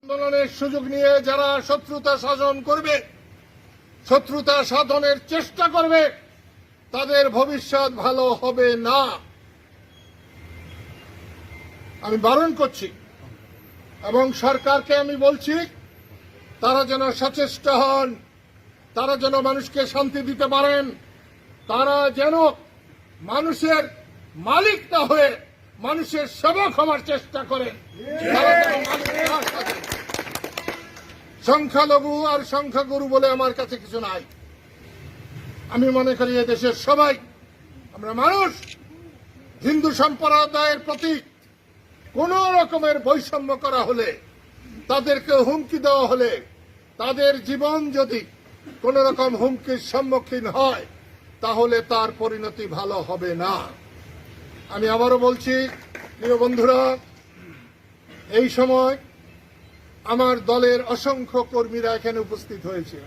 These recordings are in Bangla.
আন্দোলনের সুযোগ নিয়ে যারা শত্রুতা সাধন করবে, শত্রুতা সাধনের চেষ্টা করবে, তাদের ভবিষ্যৎ ভালো হবে না। আমি বারণ করছি এবং সরকারকে আমি বলছি, তারা যেন সচেষ্ট হন, তারা যেন মানুষকে শান্তি দিতে পারেন, তারা যেন মানুষের মালিক না হয়ে মানুষের সেবক হওয়ার চেষ্টা করেন। সংখ্যালঘু আর সংখ্যাগুরু বলে আমার কাছে কিছু নাই। আমি মনে করি দেশের সবাই আমরা মানুষ। হিন্দু সম্প্রদায়ের প্রতি কোন রকমের বৈষম্য করা হলে, তাদেরকে হুমকি দেওয়া হলে, তাদের জীবন যদি কোন রকম হুমকির সম্মুখীন হয়, তাহলে তার পরিণতি ভালো হবে না। আমি আবারও বলছি, প্রিয় বন্ধুরা, এই সময় আমার দলের অসংখ্য কর্মীরা এখানে উপস্থিত হয়েছে।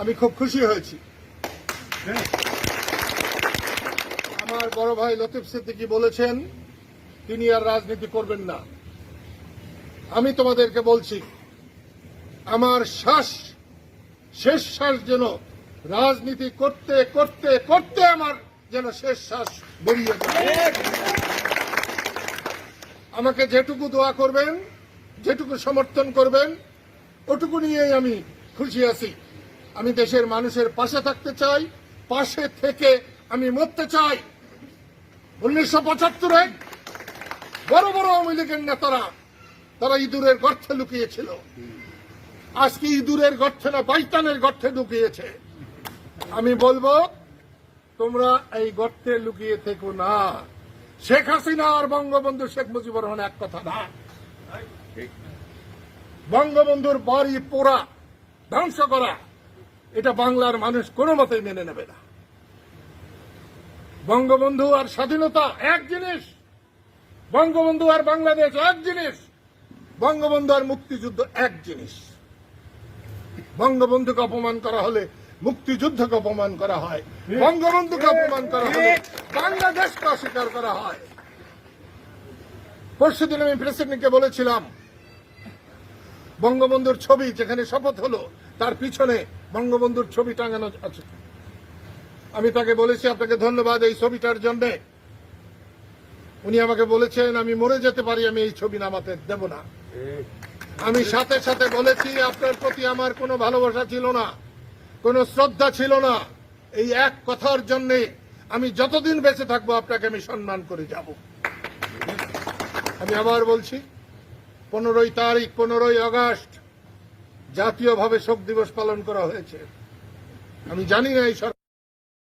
আমি খুব খুশি হয়েছি। আমার বড় ভাই লতিফ সিদ্দিকী বলেছেন তিনি আর রাজনীতি করবেন না। আমি তোমাদেরকে বলছি, আমার শেষ শ্বাস যেন রাজনীতি করতে করতে করতে আমার যেন শেষ শ্বাস বেরিয়ে যায়। আমাকে যেটুকু দোয়া করবেন, যেটুকু সমর্থন করবেন, ওটুকু নিয়েই আমি খুশি আছি। আমি দেশের মানুষের পাশে থাকতে চাই, পাশে থেকে আমি মরতে চাই। 1975-এ বড় বড় আওয়ামী লীগের নেতারা তারা ইঁদুরের গর্তে লুকিয়েছিল। আজকে ইঁদুরের গর্তে না, বাইতানের গর্তে লুকিয়েছে। আমি বলবো, তোমরা এই গর্তে লুকিয়ে থেকো না। শেখ হাসিনা আর বঙ্গবন্ধু শেখ মুজিবুর রহমান এক কথা না। বঙ্গবন্ধুর বাড়ি পোড়া, ধ্বংস করা, এটা বাংলার মানুষ কোনো মতেই মেনে নেবে না। বঙ্গবন্ধু আর স্বাধীনতা এক জিনিস, বঙ্গবন্ধু আর বাংলাদেশ এক জিনিস, বঙ্গবন্ধু আর মুক্তিযুদ্ধ এক জিনিস। বঙ্গবন্ধুকে অপমান করা হলে মুক্তিযুদ্ধকে অপমান করা হয়, বঙ্গবন্ধুকে অপমান করা হলে বাংলাদেশকে অস্বীকার করা হয়। পরশুদিন আমি প্রেসিডেন্টকে বলেছিলাম, বঙ্গবন্ধুর ছবি যেখানে শপথ হলো তার পিছনে বঙ্গবন্ধুর ছবি টাঙানো আছে। আমি তাকে বলেছি, আপনাকে ধন্যবাদ এই ছবিটার জন্য। উনি আমাকে বলেছেন আমি মরে যেতে পারি, আমি এই ছবি নামাতে দেব না। আমি সাথে সাথে বলেছি, আপনার প্রতি আমার কোনো ভালোবাসা ছিল না, কোনো শ্রদ্ধা ছিল না। এই এক কথার জন্য আমি যতদিন বেঁচে থাকবো আপনাকে আমি সম্মান করে যাব। আমি আবার বলছি, 15 আগস্ট জাতীয়ভাবে শোক দিবস পালন করা হয়েছে। আমি জানি না এই